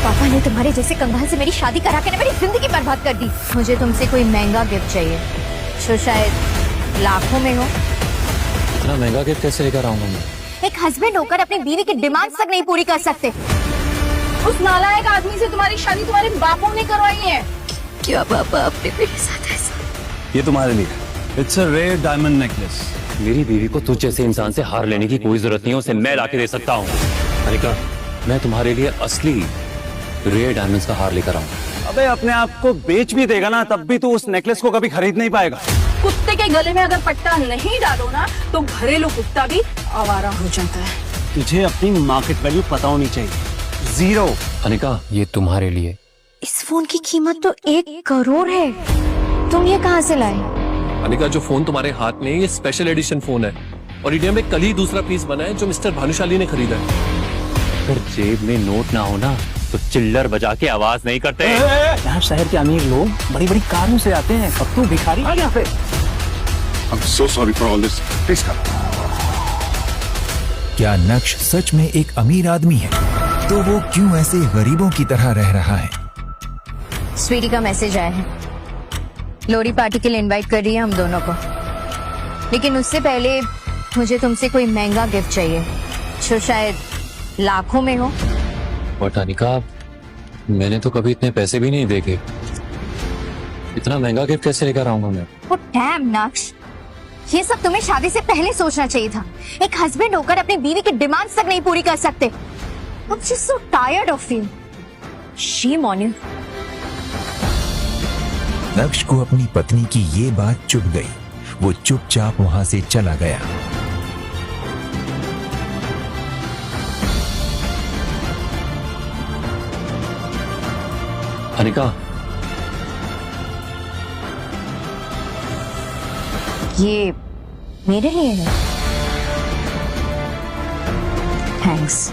पापा ने तुम्हारे जैसे कंगाल से मेरी शादी करा के ना मेरी जिंदगी बर्बाद कर दी। मुझे तुमसे कोई महंगा गिफ्ट चाहिए जो शायद लाखों में हो। इतना महंगा गिफ्ट कैसे लेकर आऊंगा मैं? एक हस्बैंड होकर अपनी बीवी की डिमांड्स तक नहीं पूरी कर सकते। उस नालायक आदमी से तुम्हारी शादी तुम्हारे बापों ने करवाई है। क्या पापा आपने मेरे साथ ऐसा? ये तुम्हारे लिए, it's a rare diamond necklace. मेरी बीवी को तुझ जैसे इंसान से हार लेने की कोई जरूरत नहीं है, उसे मैं लाके दे सकता हूँ। अनिका, मैं तुम्हारे लिए असली रेयर डायमंड्स का हार लेकर आऊंगा। अबे अपने आप को बेच भी देगा ना, तब भी तू उस नेकलेस को कभी खरीद नहीं पाएगा। कुत्ते के गले में अगर पट्टा नहीं डालो ना तो घरेलू कुत्ता भी आवारा हो जाता है। तुझे अपनी मार्केट वैल्यू पता होनी चाहिए, 0। अनिका, ये तुम्हारे लिए। इस फोन की कीमत तो 1 करोड़ है। तुम ये कहाँ से लाए? अनिका, जो फोन तुम्हारे हाथ में है ये स्पेशल एडिशन फोन है और इंडिया में कल ही दूसरा पीस बना है जो मिस्टर भानुशाली ने खरीदा है। अगर जेब में नोट ना हो ना तो चिल्लर बजा के आवाज नहीं करते। यहाँ शहर के अमीर लोग बड़ी बड़ी कारों से आते हैं, अब तू भिखारी आ गया पे। I'm so sorry for all this. Please come. क्या नक्श सच में एक अमीर आदमी है? तो वो क्यों ऐसे गरीबों की तरह रह रहा है? स्वीटी का मैसेज आया है, लोरी पार्टी के लिए इनवाइट कर रही है हम दोनों को। लेकिन उससे पहले मुझे तुमसे कोई महंगा गिफ्ट चाहिए जो शायद लाखों में हो। बट अनिका, मैंने तो कभी इतने पैसे भी नहीं देखे। इतना महंगा गिफ्ट कैसे लेकर आऊंगा मैं? ओ डैम नक्श, ये सब तुम्हें शादी से पहले सोचना चाहिए था। एक हस्बैंड होकर अपनी बीवी की डिमांड्स तक नहीं पूरी कर सकते। I'm just so tired of you. Shame on you. नक्श को अपनी पत्नी की ये बात चुभ गई। वो चुपचाप वहां से चला गया। अनिका, ये मेरे लिए है। थैंक्स।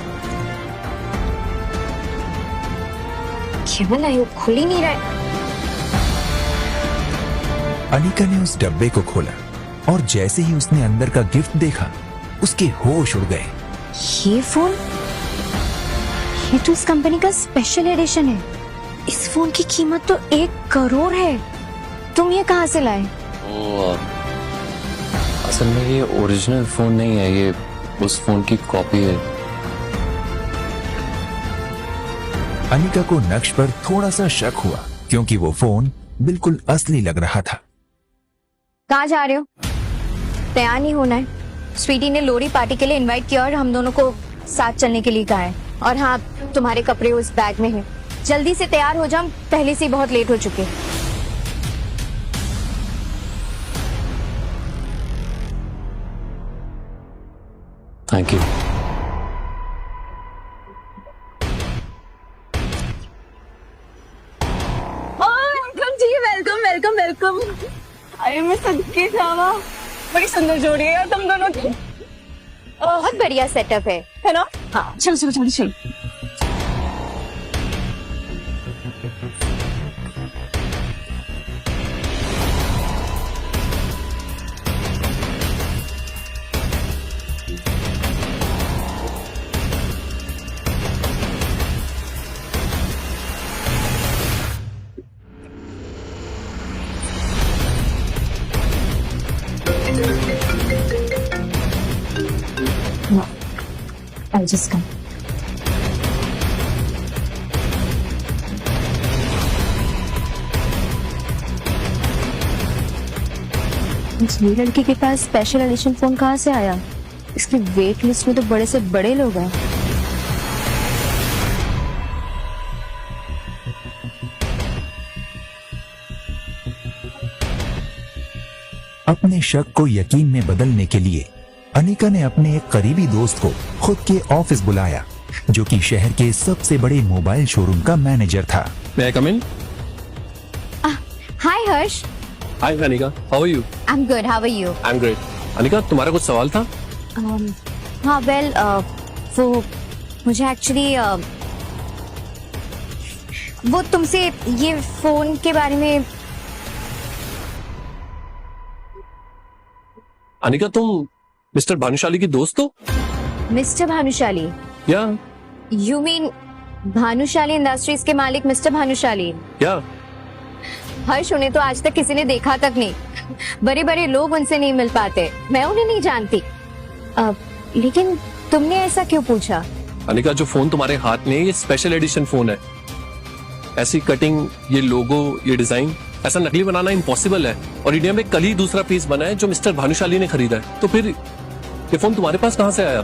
केवल आयु खुल ही नहीं रहा। अनिका ने उस डब्बे को खोला और जैसे ही उसने अंदर का गिफ्ट देखा उसके होश उड़ गए। ये फोन, ये तो इस कंपनी का स्पेशल एडिशन है। इस फोन की कीमत तो 1 करोड़ है। तुम ये कहाँ से लाए? असल में ये ओरिजिनल फोन नहीं है, ये उस फोन की कॉपी है। अनिका को नक्श पर थोड़ा सा शक हुआ क्योंकि वो फोन बिल्कुल असली लग रहा था। कहाँ जा रहे हो? तैयार नहीं होना है। स्वीटी ने लोरी पार्टी के लिए इनवाइट किया और हम दोनों को साथ चलने के लिए कहा है। और हाँ, तुम्हारे कपड़े उस बैग में हैं। जल्दी से तैयार हो जाओ, पहले से ही बहुत लेट हो चुके। Thank you. Uncle ji, welcome welcome welcome. अरे मैं सदके जावा, बड़ी सुंदर जोड़ी है यार तुम दोनों की। बहुत बढ़िया सेटअप है ना? हाँ, चलो चलो चलो चलो। No, I'll just come. इस लड़की के पास स्पेशल एडिशन फोन कहाँ से आया? इसकी वेट लिस्ट में तो बड़े से बड़े लोग हैं। अपने शक को यकीन में बदलने के लिए अनिका ने अपने एक करीबी दोस्त को खुद के ऑफिस बुलाया, जो कि शहर के सबसे बड़े मोबाइल शोरूम का मैनेजर था। May I come in? Hi Harsh. Hi Anika, how are you? I'm good. How are you? I'm great. Anika, तुम्हारा कुछ सवाल था? हाँ, वेल वो मुझे एक्चुअली वो तुमसे ये फोन के बारे में। अनिका, तुम मिस्टर भानुशाली की दोस्त हो? मिस्टर भानुशाली? या यू मीन भानुशाली इंडस्ट्रीज के मालिक मिस्टर भानुशाली। क्या? हर्ष उन्हें तो आज तक किसी ने देखा तक नहीं। बड़े बड़े लोग उनसे नहीं मिल पाते, मैं उन्हें नहीं जानती। लेकिन तुमने ऐसा क्यों पूछा? अनिका, जो फोन तुम्हारे हाथ में है ये स्पेशल एडिशन फोन है। ऐसी कटिंग, ये लोगो, ये डिजाइन, ऐसा नकली बनाना इम्पॉसिबल है। और इंडिया में कल ही दूसरा पीस बना है जो मिस्टर भानुशाली ने खरीदा है। तो फिर ये फोन तुम्हारे पास कहाँ से आया?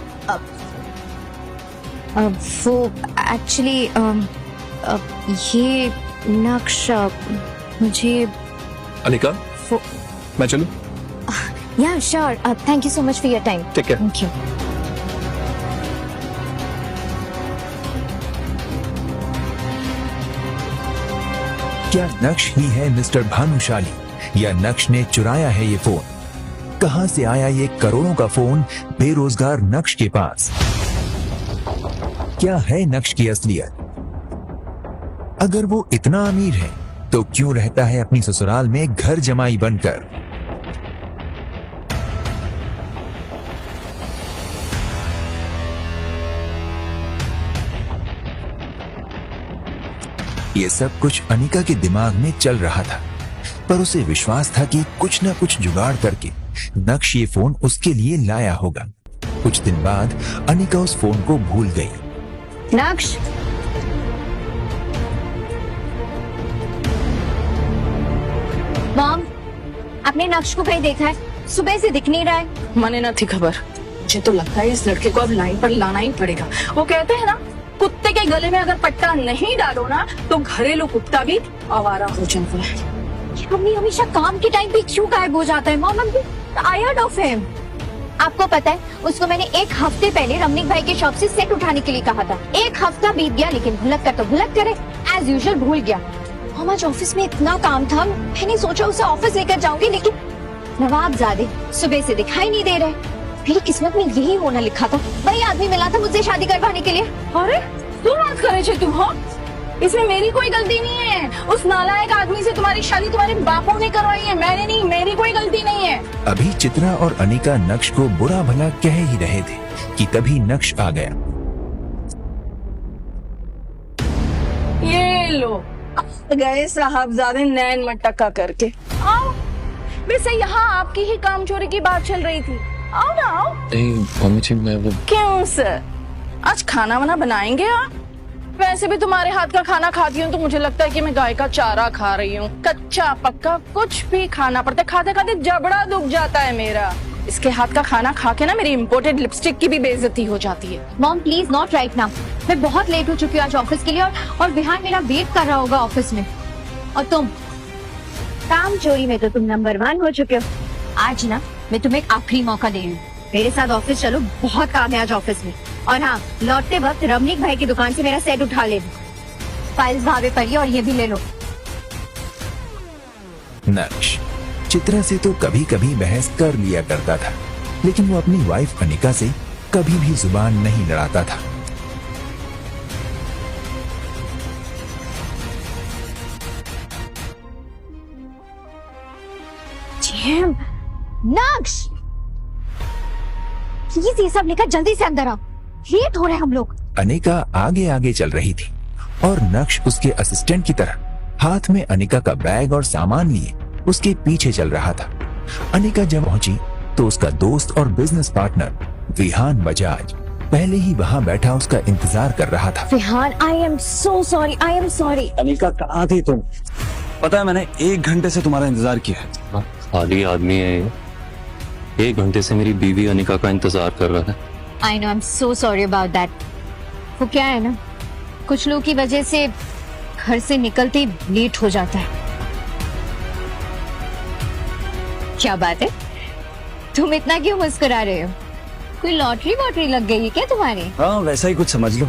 वो एक्चुअली ये नक्शा मुझे। अनिका, मैं चलूं? या sure, thank you so much for your time. ठीक है। Thank you. क्या नक्श ही है मिस्टर भानुशाली या नक्श ने चुराया है ये फोन? कहां से आया ये करोड़ों का फोन बेरोजगार नक्श के पास? क्या है नक्श की असलियत? अगर वो इतना अमीर है तो क्यों रहता है अपनी ससुराल में घर जमाई बनकर? ये सब कुछ अनिका के दिमाग में चल रहा था, पर उसे विश्वास था कि कुछ न कुछ जुगाड़ करके नक्श ये फोन उसके लिए लाया होगा। कुछ दिन बाद अनिका उस फोन को भूल गई। नक्श, मॉम, आपने नक्श को कहीं देखा है? सुबह से दिख नहीं रहा है। मने न थी खबर। मुझे तो लगता है इस लड़के को अब लाइन पर लाना ही पड़ेगा। वो कहते हैं ना, कुत्ते के गले में अगर पट्टा नहीं डालो ना तो घरेलू कुत्ता भी आवारा हो जाता है। मम्मी हमेशा काम के टाइम पे क्यों गायब हो जाता है? Mom, tired of him. आपको पता है, उसको मैंने एक हफ्ते पहले रमनीक भाई के शॉप से सेट उठाने के लिए कहा था। एक हफ्ता बीत गया, लेकिन भुलक कर तो भुलक करे, एज यूजुअल भूल गया। हम आज ऑफिस में इतना काम था, मैंने सोचा उसे ऑफिस लेकर जाऊंगी, लेकिन नवाबजादे सुबह से दिखाई नहीं दे रहे। मेरी किस्मत में यही होना लिखा था। वही आदमी मिला था मुझसे शादी करवाने के लिए। अरे तू बात करे छे तुम? हो, इसमें मेरी कोई गलती नहीं है। उस नालायक आदमी से तुम्हारी शादी तुम्हारे बापों ने करवाई है, मैंने नहीं। मेरी कोई गलती नहीं है। अभी चित्रा और अनिका नक्श को बुरा भला कह ही रहे थे कि तभी नक्श आ गया। ये लो गए साहबजादे नैन मटका करके। आओ, वैसे यहाँ आपकी ही काम चोरी की बात चल रही थी। आओ ना, आओ। मम्मी जी, मैं वो क्यों सर, आज खाना वाना बनाएंगे आप? वैसे भी तुम्हारे हाथ का खाना खाती हूँ तो मुझे लगता है कि मैं गाय का चारा खा रही हूँ। कच्चा पक्का कुछ भी खाना पड़ता है, खाते खाते जबड़ा दुख जाता है मेरा। इसके हाथ का खाना खा के ना मेरी इम्पोर्टेड लिपस्टिक की भी बेइज्जती हो जाती है। Mom please, not right now. मैं बहुत लेट हो चुकी हूँ आज ऑफिस के लिए, और विहान मेरा वेट कर रहा होगा ऑफिस में। और तुम काम चोरी में तो तुम नंबर 1 हो चुके हो। आज ना मैं तुम्हें एक आखिरी मौका दे रही हूँ, मेरे साथ ऑफिस चलो, बहुत काम है आज ऑफिस में। और हाँ, लौटते वक्त रमनीक भाई की दुकान से मेरा सेट उठा ले, फाइल्स भावे पड़ी, और ये भी ले लो। नक्श चित्रा से तो कभी कभी बहस कर लिया करता था, लेकिन वो अपनी वाइफ अनिका से कभी भी जुबान नहीं लड़ाता था। जैम, नक्श, प्लीज ये सब लेकर जल्दी से अंदर आओ, लेट हो रहे हम लोग। अनिका आगे आगे चल रही थी और नक्श उसके असिस्टेंट की तरह हाथ में अनिका का बैग और सामान लिए उसके पीछे चल रहा था। अनिका जब पहुंची तो उसका दोस्त और बिजनेस पार्टनर विहान बजाज पहले ही वहां बैठा उसका इंतजार कर रहा था। Vihaan, I am so sorry, I am sorry. Anika कहाँ थी तुम? पता है मैंने 1 घंटे से तुम्हारा इंतजार किया है। खाली आदमी है ये। 1 घंटे से मेरी बीवी अनिका का इंतजार कर रहा है। I know, I am so sorry about that. वो क्या है ना, कुछ लोग की वजह से घर से निकलते ही लेट हो जाता है। क्या बात है, तुम इतना क्यों मुस्कुरा रहे हो? कोई लॉटरी वॉटरी लग गई है क्या तुम्हारी? हाँ, वैसा ही कुछ समझ लो।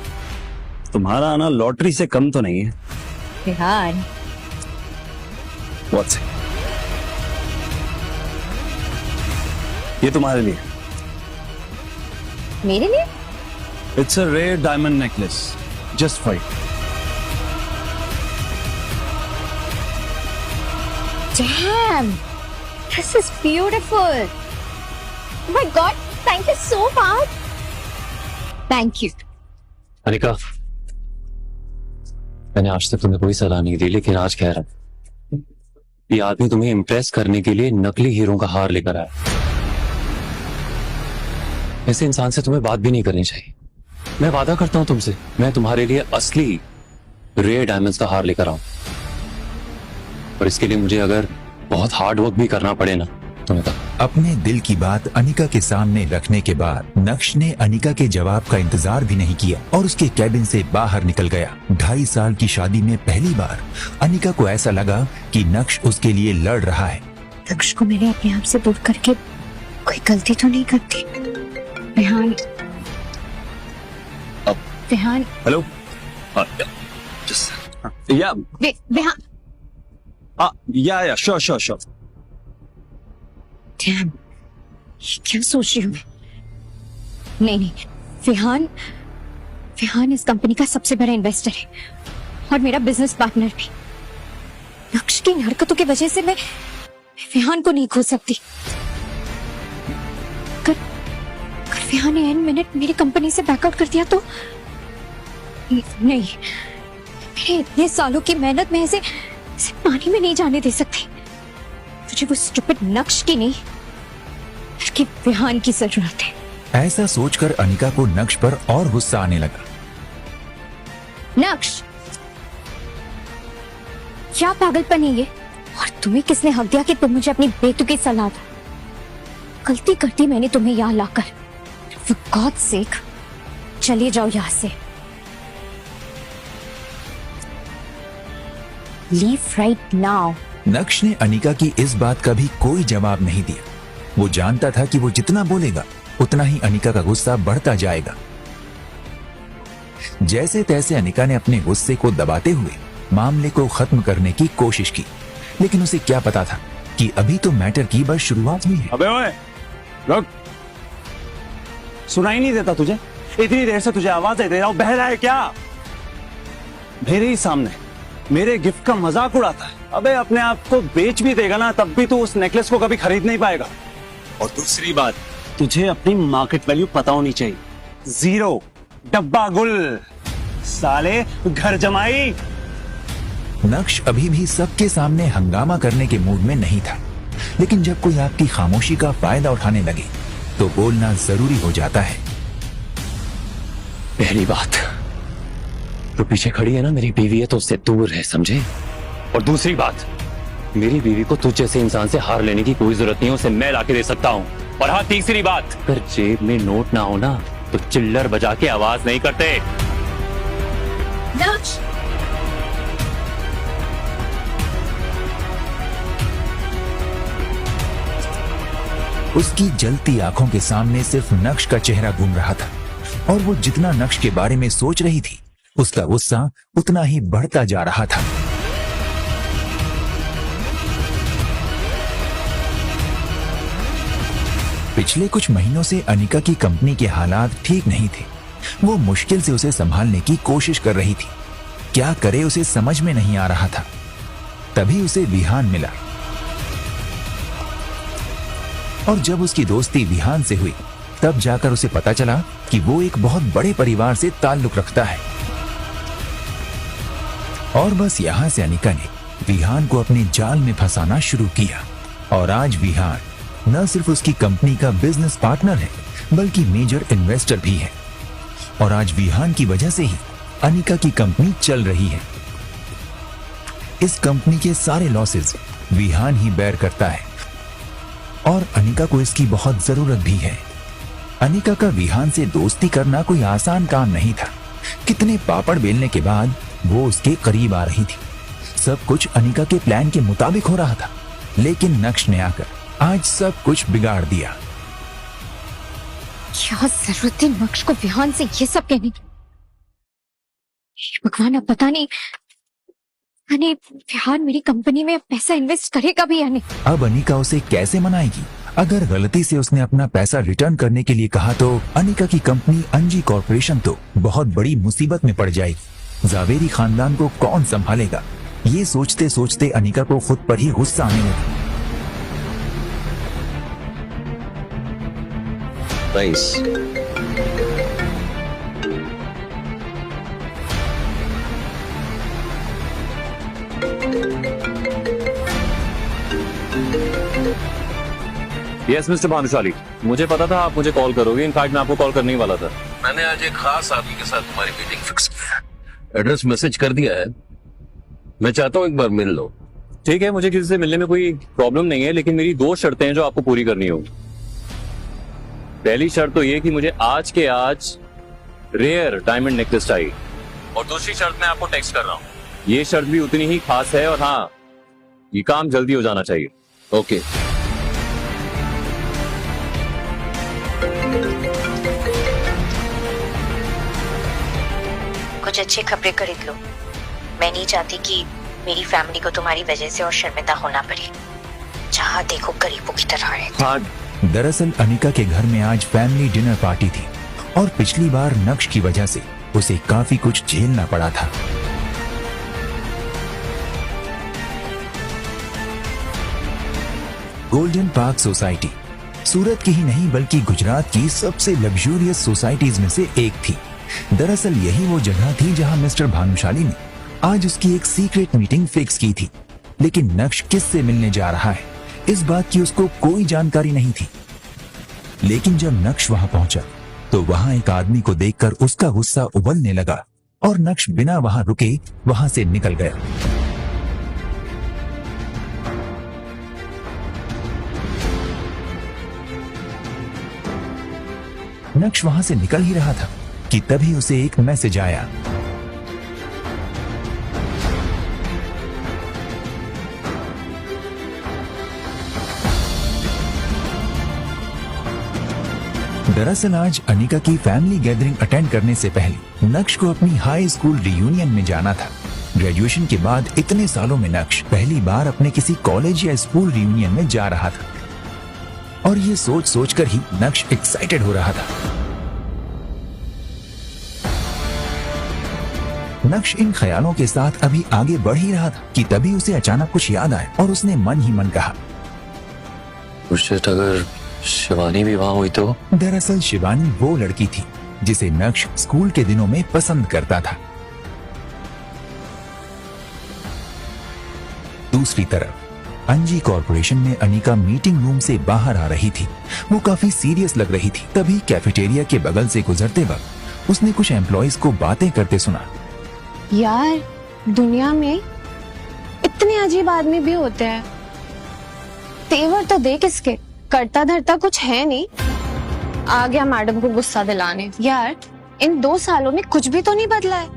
तुम्हारा आना लॉटरी से कम तो नहीं है। Vihaan, What's it? ये तुम्हारे लिए। मेरे लिए? It's a rare diamond necklace, just for you. Damn, this is beautiful. Oh my God, thank you so much. Thank you. Anika, मैंने आज तक तुम्हें कोई सलाह नहीं दी, लेकिन आज कह रहा हूं, ये आदमी तुम्हें इम्प्रेस करने के लिए नकली हीरो का हार लेकर आया। ऐसे इंसान से तुम्हें बात भी नहीं करनी चाहिए। मैं वादा करता हूं तुमसे, मैं तुम्हारे लिए असली रेयर डायमंड्स का हार लेकर आऊं, और इसके लिए मुझे अगर बहुत हार्ड वर्क भी करना पड़े ना तो मैं कहा। अपने दिल की बात अनिका के सामने रखने के बाद नक्श ने अनिका के जवाब का इंतजार भी नहीं किया और उसके कैबिन से बाहर निकल गया। 2.5 साल की शादी में पहली बार अनिका को ऐसा लगा कि नक्श उसके लिए लड़ रहा है। नक्श को मैंने अपने आप से दूर करके कोई गलती तो नहीं करती। विहान, विहान, हेलो या विहान, या श्योर श्योर श्योर। डैम, ये क्या सोच रही हूँ मैं? नहीं नहीं, विहान, विहान इस कंपनी का सबसे बड़ा इन्वेस्टर है और मेरा बिजनेस पार्टनर भी। नक्श की हरकतों की वजह से मैं विहान को नहीं खो सकती। अगर विहान ने एंड मिनट मेरी कंपनी से बैकआउट कर दिया तो नहीं, मेरे इतने सालों की मेहनत में इसे पानी में नहीं जाने दे सकती। मुझे वो स्टूपिड नक्श की नहीं बल्कि विहान की जरूरत है। ऐसा सोचकर अनिका को नक्श पर और गुस्सा आने लगा। नक्श, क्या पागलपन है ये? और तुम्हें किसने हक दिया कि तुम मुझे अपनी बेतुकी सलाह दो? गलती करती मैंने तुम्हें यहाँ लाकर। For God's sake, चले जाओ यहाँ से। Leave right now. नक्श ने अनिका की इस बात का भी कोई जवाब नहीं दिया। वो जानता था कि वो जितना बोलेगा उतना ही अनिका का गुस्सा बढ़ता जाएगा। जैसे तैसे अनिका ने अपने गुस्से को दबाते हुए मामले को खत्म करने की कोशिश की, लेकिन उसे क्या पता था कि अभी तो मैटर की बस शुरुआत हुई है। अबे ओए, रुक। सुनाई नहीं देता तुझे? इतनी देर से तुझे आवाज दे रहा हूं, बह रहा है क्या? मेरे ही सामने मेरे गिफ्ट का मजाक उड़ाता है। अबे अपने आप को बेच भी देगा ना तब भी तू उस नेकलेस को कभी खरीद नहीं पाएगा। और दूसरी बात, तुझे अपनी मार्केट वैल्यू पता होनी चाहिए। 0, डब्बा गुल, साले घर जमाई। नक्श अभी भी सबके सामने हंगामा करने के मूड में नहीं था, लेकिन जब कोई आपकी खामोशी का फायदा उठाने लगे तो बोलना जरूरी हो जाता है। पहली बात, तो पीछे खड़ी है ना मेरी बीवी है तो उससे दूर है, समझे? और दूसरी बात, मेरी बीवी को तुझ जैसे इंसान से हार लेने की कोई जरूरत नहीं है, उसे मैं लाके दे सकता हूँ। और हाँ, तीसरी बात, अगर जेब में नोट ना हो ना तो चिल्लर बजा के आवाज नहीं करते। नक्श, उसकी जलती आंखों के सामने सिर्फ नक्श का चेहरा घूम रहा था और वो जितना नक्श के बारे में सोच रही थी उसका गुस्सा उतना ही बढ़ता जा रहा था। पिछले कुछ महीनों से अनिका की कंपनी के हालात ठीक नहीं थे। वो मुश्किल से उसे संभालने की कोशिश कर रही थी। क्या करे उसे समझ में नहीं आ रहा था। तभी उसे विहान मिला और जब उसकी दोस्ती विहान से हुई तब जाकर उसे पता चला कि वो एक बहुत बड़े परिवार से ताल्लुक रखता है। और बस यहाँ से अनिका ने विहान को अपने जाल में फंसाना शुरू किया और आज विहान न सिर्फ उसकी कंपनी का बिजनेस पार्टनर है बल्कि मेजर इन्वेस्टर भी है। और आज विहान की वजह से ही अनिका की कंपनी चल रही है। इस कंपनी के सारे लॉसेस विहान ही बेयर करता है और अनिका को इसकी बहुत जरूरत भी है। अनिका का विहान से दोस्ती करना कोई आसान काम नहीं था। कितने पापड़ बेलने के बाद वो उसके करीब आ रही थी। सब कुछ अनिका के प्लान के मुताबिक हो रहा था, लेकिन नक्श ने आकर आज सब कुछ बिगाड़ दिया। क्या जरूरत है नक्श को विहान से ये सब कहने की? भगवान, अब पता नहीं विहान मेरी कंपनी में पैसा इन्वेस्ट करेगा भी या नहीं। अब अनिका उसे कैसे मनाएगी? अगर गलती से उसने अपना पैसा रिटर्न करने के लिए कहा तो अनिका की कंपनी अंजी कॉर्पोरेशन तो बहुत बड़ी मुसीबत में पड़ जाएगी। जावेरी खानदान को कौन संभालेगा? ये सोचते सोचते अनिका को खुद पर ही गुस्सा आने लगा। यस मिस्टर भानुशाली, मुझे पता था आप मुझे कॉल करोगे। इनफैक्ट मैं आपको कॉल करने ही वाला था। मैंने आज एक खास आदमी के साथ तुम्हारी मीटिंग फिक्स की है। एड्रेस मैसेज कर दिया है, मैं चाहता हूँ एक बार मिल लो। ठीक है, मुझे किसी से मिलने में कोई प्रॉब्लम नहीं है, लेकिन मेरी 2 शर्तें हैं जो आपको पूरी करनी होगी। पहली शर्त तो ये कि मुझे आज के आज रेयर डायमंड नेकलेस चाहिए, और दूसरी शर्त मैं आपको टेक्स्ट कर रहा हूँ। ये शर्त भी उतनी ही खास है, और हाँ, ये काम जल्दी हो जाना चाहिए। ओके। कुछ अच्छी खबरें खरीद लो। मैं नहीं चाहती कि मेरी फैमिली को तुम्हारी वजह से और शर्मिंदा होना पड़े। जहाँ देखो गरीबों की तरह रहते। हाँ, दरअसल अनिका के घर में आज फैमिली डिनर पार्टी थी और पिछली बार नक्श की वजह से उसे काफी कुछ झेलना पड़ा था। गोल्डन पार्क सोसाइटी सूरत की ही नहीं बल्कि गुजरात की सबसे लग्जूरियस सोसाइटीज में से एक थी। दरअसल यही वो जगह थी जहां मिस्टर भानुशाली ने आज उसकी एक सीक्रेट मीटिंग फिक्स की थी। लेकिन नक्श किससे मिलने जा रहा है, इस बात की उसको कोई जानकारी नहीं थी। लेकिन जब नक्श वहां पहुंचा तो वहां एक आदमी को देखकर उसका गुस्सा उबलने लगा और नक्श बिना वहां रुके वहां से निकल गया। नक्श वहां से निकल ही रहा था कि तभी उसे एक मैसेज आया। दरअसल आज अनिका की फैमिली गैदरिंग अटेंड करने से पहले नक्श को अपनी हाई स्कूल रियूनियन में जाना था। ग्रेजुएशन के बाद इतने सालों में नक्श पहली बार अपने किसी कॉलेज या स्कूल रियूनियन में जा रहा था, और ये सोच सोचकर ही नक्श एक्साइटेड हो रहा था। नक्श इन ख्यालों के साथ अभी आगे बढ़ ही रहा था कि तभी उसे अचानक कुछ याद आया और उसने मन ही मन कहा, अगर शिवानी भी वहां हुई तो? दरअसल शिवानी वो लड़की थी जिसे नक्श स्कूल के दिनों में पसंद करता था। दूसरी तरफ अंजी कॉर्पोरेशन में अनिका मीटिंग रूम से बाहर आ रही थी। वो काफी सीरियस लग रही थी। तभी कैफेटेरिया के बगल से गुजरते वक्त उसने कुछ एम्प्लॉइज को बातें करते सुना। यार, दुनिया में इतने अजीब आदमी भी होते हैं। तेवर तो देख इसके, करता धरता कुछ है नहीं। आ गया मैडम को गुस्सा दिलाने। यार, इन 2 सालों में कुछ भी तो नहीं बदला है।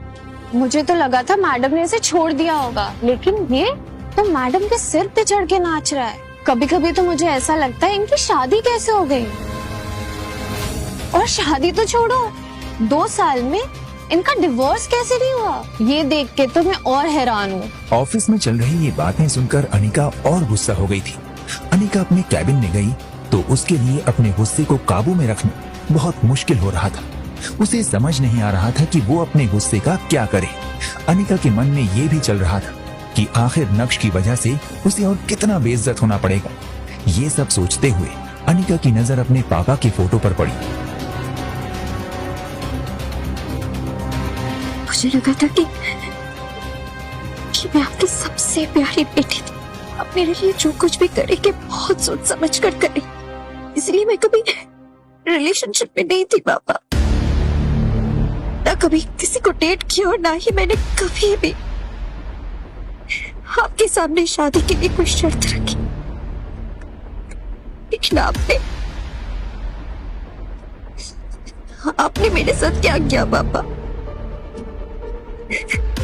मुझे तो लगा था मैडम ने इसे छोड़ दिया होगा, लेकिन ये तो मैडम के सिर पे चढ़ के नाच रहा है। कभी कभी तो मुझे ऐसा लगता है इनकी शादी कैसे हो गई। और शादी तो छोड़ो, 2 साल में इनका डिवोर्स कैसे नहीं हुआ, ये देख के तो मैं और हैरान हूँ। ऑफिस में चल रही ये बातें सुनकर अनिका और गुस्सा हो गई थी। अनिका अपने कैबिन में गई तो उसके लिए अपने गुस्से को काबू में रखना बहुत मुश्किल हो रहा था। उसे समझ नहीं आ रहा था कि वो अपने गुस्से का क्या करे। अनिका के मन में ये भी चल रहा था कि आखिर नक्श की वजह से उसे और कितना बेइज्जत होना पड़ेगा। ये सब सोचते हुए अनिका की नजर अपने पापा की फोटो पर पड़ी। मुझे लगा था कि मैं आपकी सबसे प्यारी बेटी थी। आप मेरे लिए जो कुछ भी करेंगे बहुत सोच समझ कर करें, इसलिए मैं कभी रिलेशनशिप में नहीं थी पापा। ना कभी किसी को डेट किया और ना ही मैंने कभी भी आपके सामने शादी के लिए कोई शर्त रखी। लेकिन आपने मेरे साथ क्या किया पापा?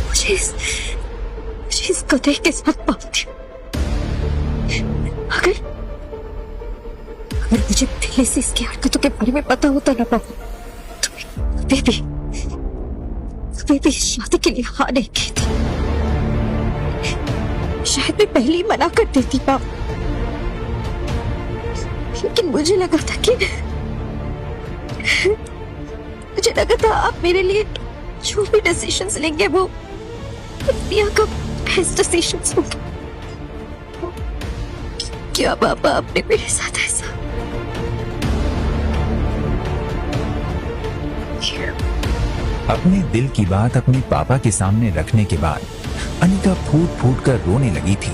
मुझे इस गधे के साथ मार दिया। अगर मुझे पहले से इसकी हरकतों के बारे में पता होता ना पापा, तो मैं भी इस शादी के लिए हाँ नहीं की थी। शायद मैं पहले ही मना कर देती पापा, लेकिन मुझे लगा था आप मेरे लिए जो भी डिसीजंस लेंगे वो दुनिया का बेस्ट डिसीजंस होंगे। क्या पापा आपने मेरे साथ ऐसा? अपने दिल की बात अपने पापा के सामने रखने के बाद अनिका फूट फूट कर रोने लगी थी।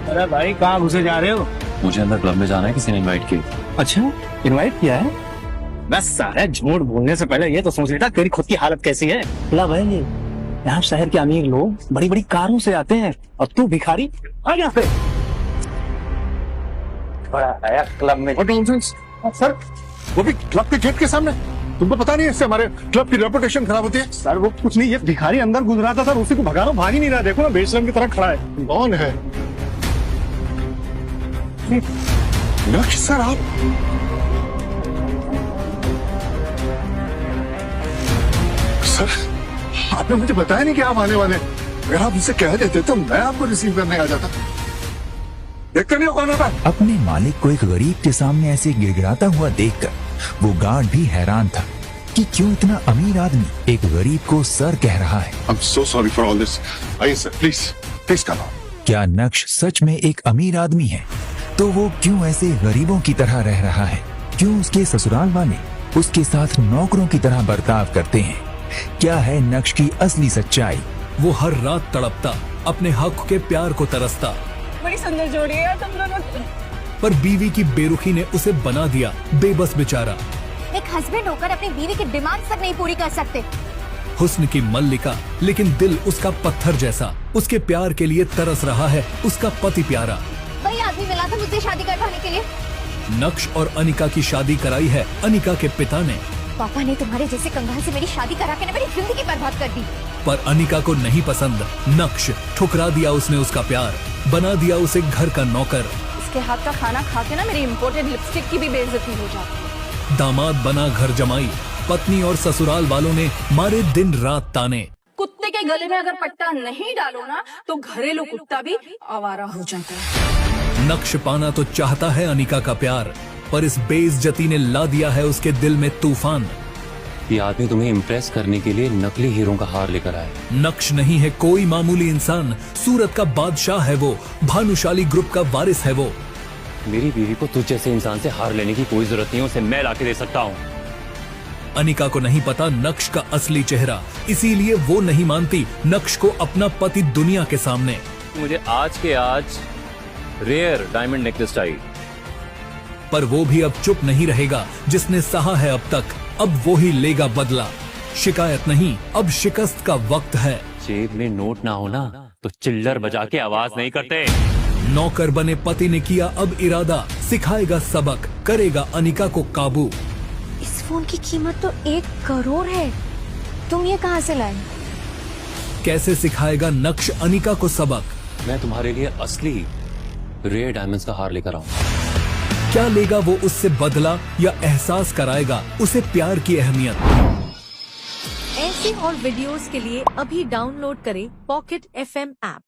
अरे भाई कहाँ घुसे जा रहे हो? मुझे अंदर क्लब में जाना है, किसी ने इनवाइट किया। अच्छा, इनवाइट किया है? बस सारे झूठ बोलने से पहले ये तो सोच लेता तेरी खुद की हालत कैसी है। क्लब है ये, यहाँ शहर के अमीर लोग बड़ी बड़ी कारों से आते हैं और तू भिखारी आ यहाँ पे। बड़ा आया क्लब में। What nonsense? सर, वो भी क्लब के गेट के सामने। तुमको पता नहीं है इससे हमारे क्लब की रेपुटेशन खराब होती है। सर वो कुछ नहीं, ये भिखारी अंदर गुजरा था सर, उसी को भगाना, भाग ही नहीं रहा। देखो ना बेशरम की तरह खड़ा है। कौन है? नक्श सर आप? सर आपने मुझे बताया नहीं कि आप आने वाले। अगर आप मुझसे कह देते तो मैं आपको रिसीव करने आ जाता। देखते नहीं हो कौन होता। अपने मालिक को एक गरीब के सामने ऐसे गिड़गिड़ाता हुआ देखकर वो गार्ड भी हैरान था कि क्यों इतना अमीर आदमी एक गरीब को सर कह रहा है। I'm so sorry for all this. आइए सर, प्लीज कम आओ। क्या नक्श सच में एक अमीर आदमी है? तो वो क्यों ऐसे गरीबों की तरह रह रहा है? क्यों उसके ससुराल वाले उसके साथ नौकरों की तरह बर्ताव करते हैं? क्या है नक्श की असली सच्चाई? वो हर रात तड़पता, अपने हक के प्यार को तरसता, बड़ी सुंदर जोड़ी है तुम दोनों। पर बीवी की बेरुखी ने उसे बना दिया बेबस बेचारा। एक हस्बैंड होकर अपनी बीवी की डिमांड तक नहीं पूरी कर सकते। हुस्न की मल्लिका, लेकिन दिल उसका पत्थर जैसा। उसके प्यार के लिए तरस रहा है उसका पति प्यारा। वही आदमी मिला था मुझसे शादी करवाने के लिए। नक्श और अनिका की शादी कराई है अनिका के पिता ने। पापा ने तुम्हारे जैसे कंगाल से मेरी शादी करा के मेरी जिंदगी बर्बाद कर दी। पर अनिका को नहीं पसंद नक्श। ठुकरा दिया उसने उसका प्यार, बना दिया उसे घर का नौकर। इसके हाथ का खाना खा के ना मेरी इम्पोर्टेड लिपस्टिक की भी बेइज्जती हो जाती है। दामाद बना घर जमाई, पत्नी और ससुराल वालों ने मारे दिन रात ताने। कुत्ते के गले में अगर पट्टा नहीं डालो ना तो घरेलू कुत्ता भी आवारा हो जाता है। नक्श पाना तो चाहता है अनिका का प्यार, पर इस बेइज्जती ने ला दिया है उसके दिल में तूफान। ये आदमी तुम्हें इम्प्रेस करने के लिए नकली हीरो का हार लेकर आया। नक्श नहीं है कोई मामूली इंसान, सूरत का बादशाह है वो, भानुशाली ग्रुप का वारिस है वो। मेरी बीवी को तुझ जैसे इंसान से हार लेने की कोई जरूरत नहीं है, उसे मैं लाके दे सकता हूँ। अनिका को नहीं पता नक्श का असली चेहरा, इसीलिए वो नहीं मानती नक्श को अपना पति दुनिया के सामने। मुझे आज के आज रेयर डायमंड नेकलेस चाहिए। पर वो भी अब चुप नहीं रहेगा। जिसने सहा है अब तक, अब वो ही लेगा बदला। शिकायत नहीं, अब शिकस्त का वक्त है। जेब में नोट ना हो ना तो चिल्लर बजा के आवाज नहीं करते। नौकर बने पति ने किया अब इरादा, सिखाएगा सबक, करेगा अनिका को काबू। इस फोन की कीमत तो 1 करोड़ है। तुम ये कहाँ से लाए? कैसे सिखाएगा नक्श अनिका को सबक? मैं तुम्हारे लिए असली रेयर डायमंड्स का हार लेकर आऊं। क्या लेगा वो उससे बदला, या एहसास कराएगा उसे प्यार की अहमियत? ऐसे और वीडियोस के लिए अभी डाउनलोड करें पॉकेट FM ऐप।